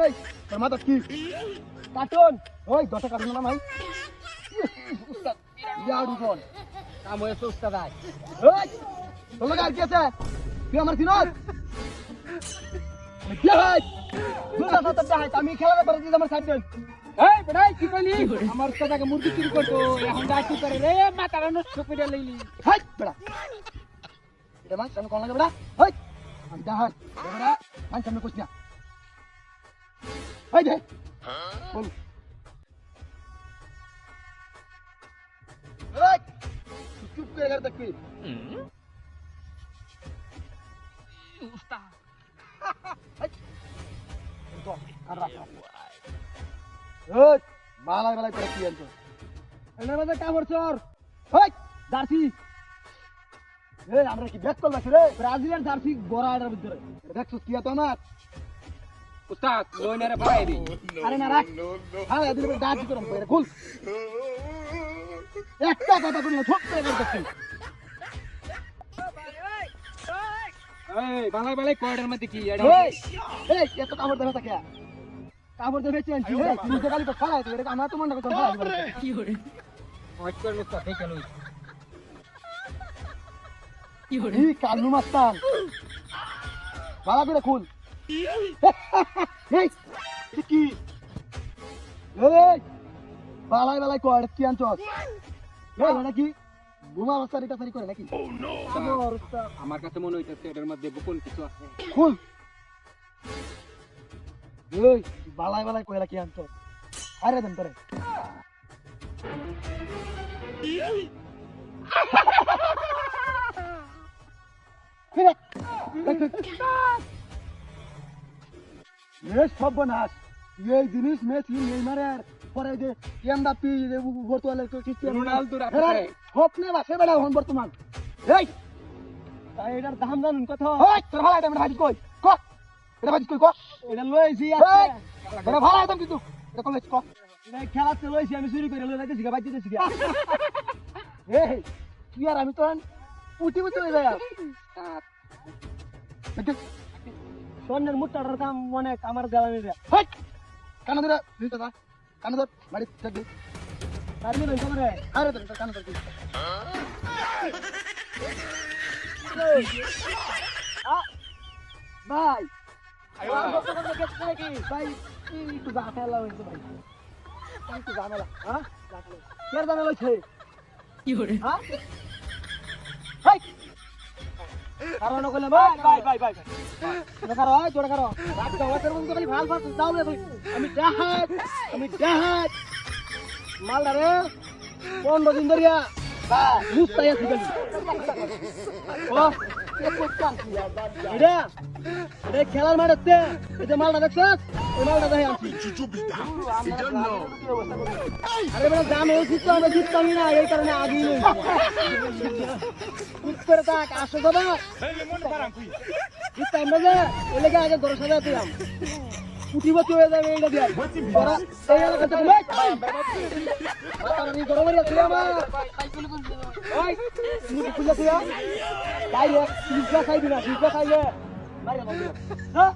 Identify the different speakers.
Speaker 1: এই তোর মাথা কি কার্টুন ওই 10 কার্টুন না ভাই উস্তাদ ইয়াড়ু ফোন কাম হয়েছে উস্তাদ আই ওই তোর লাগা আর কি আছে তুই আমার চিনস কি হয় দুটা সাথে দেখাই আমি খেলা ব্যাপারে দিই আমার সাইড দেন এই বেটাই কি কইলি আমার উস্তাদকে মুরগি চুরি করতো এখন ডাকি করে রে মাথাটা নষ্ট করে লইলি হাই বেটা এটা মান তুমি কোন লাগে বেটা হাই আমি দাহান বেটা মান সামনে কইছ না হাই দে বল এই চুপ করে গেল দেখবি উস্তাদ হাই তো আর রাখ ওই বালাই বালাই করে কি আনছো এর মধ্যে কামড় চোর ওই জার্সি এই আমরা কি ব্যাক কল রে ব্রাজিলিয়ান জার্সি বড় আড়ার ভিতরে দেখছো কি তো আমার উস্তাদ লইনারে পাই দি আরে না রাখ হ্যাঁ এদিকে দাঁত করম পরে খুল একটা কথা বলি না ছোট করে করতেছি এই বালাই বালাই কোয়ার্টার মধ্যে কি এটা এই এত কামড় দেবে থাকে কামড় দেবে চেঞ্জ এই তুমি তো খালি তো ফলাই দিবে আমরা তো মনে করতে ফলাই দিবে কি করে ওয়াচ করে তো দেখে লই কি করে এই কালু মাস্তান বালা করে খুল এই কি এই বালাই বালাই কোয়ার্টার কি আনছস এই নাকি বোমা মাস্তারি কাছারি করে নাকি আমার কাছে মনে হইতেছে এটার মধ্যে গোপন কিছু আছে খুল এই বালাই বালাই কইরা কি আনতো আরে দেন তোরে এই সব বনাস এই জিনিস মেসি নেইমারের পরে যে এমবাপ্পি যে পর্তুগালের ক্রিস্টিয়ানো রোনালদো রাখে হপনে বাসে বেড়া হন বর্তমান এই তাই এটার দাম জানেন কত ওই তোর ভালো এটা ভাজি কই ক এটা ভাজি কই ক এটা লইছি আছে এটা ভালো একদম কিন্তু এটা কম ক এটা খেলাতে লইছি আমি চুরি করে লই যাইতেছি গা বাজিতেছি গা এই তুই আর আমি তো পুটি পুটি হয়ে যায় সোনের মুটটার দাম অনেক আমার দেওয়া রে হাই কানা ধরে তুই তো কানা ধর বাড়ি থাকবি আর নি বলতে রে আরে ধর কানা ধর ভাই ভাই একটু জামেলা হয়েছে ভাই একটু জামেলা হ্যাঁ কের জামেলা হয়েছে কি করে হ্যাঁ হাই কারণ কইলে ভাই ভাই ভাই ভাই তোরা করো তোরা করো রাত দাও তোর মন তো খালি ভাল ভাল দাও রে আমি জাহাজ মালদা রে 15 দিন ধরিয়া বা মুস্তাই আছি গলি ও এটা এটা খেলার মাঠে এটা মালটা দেখছস এই মালটা দেখে আনছি আরে বড় দাম হইছে তো আমি জিততামই না এই কারণে আগেই লই উপরে তাক আসো দাদা এই মন খারাপ কই জিততাম না যে ওই লাগি আগে 10,000 দিলাম উঠিব তো হয়ে যাবে এইটা দিয়া ওরা এই এলাকা থেকে মাতারি গরম হইয়া ছিল আমার ওই মুখ খুলে দিয়া তাই এক পিজ্জা খাইবি না পিজ্জা খাইলে মারিয়া বন্ধ হ্যাঁ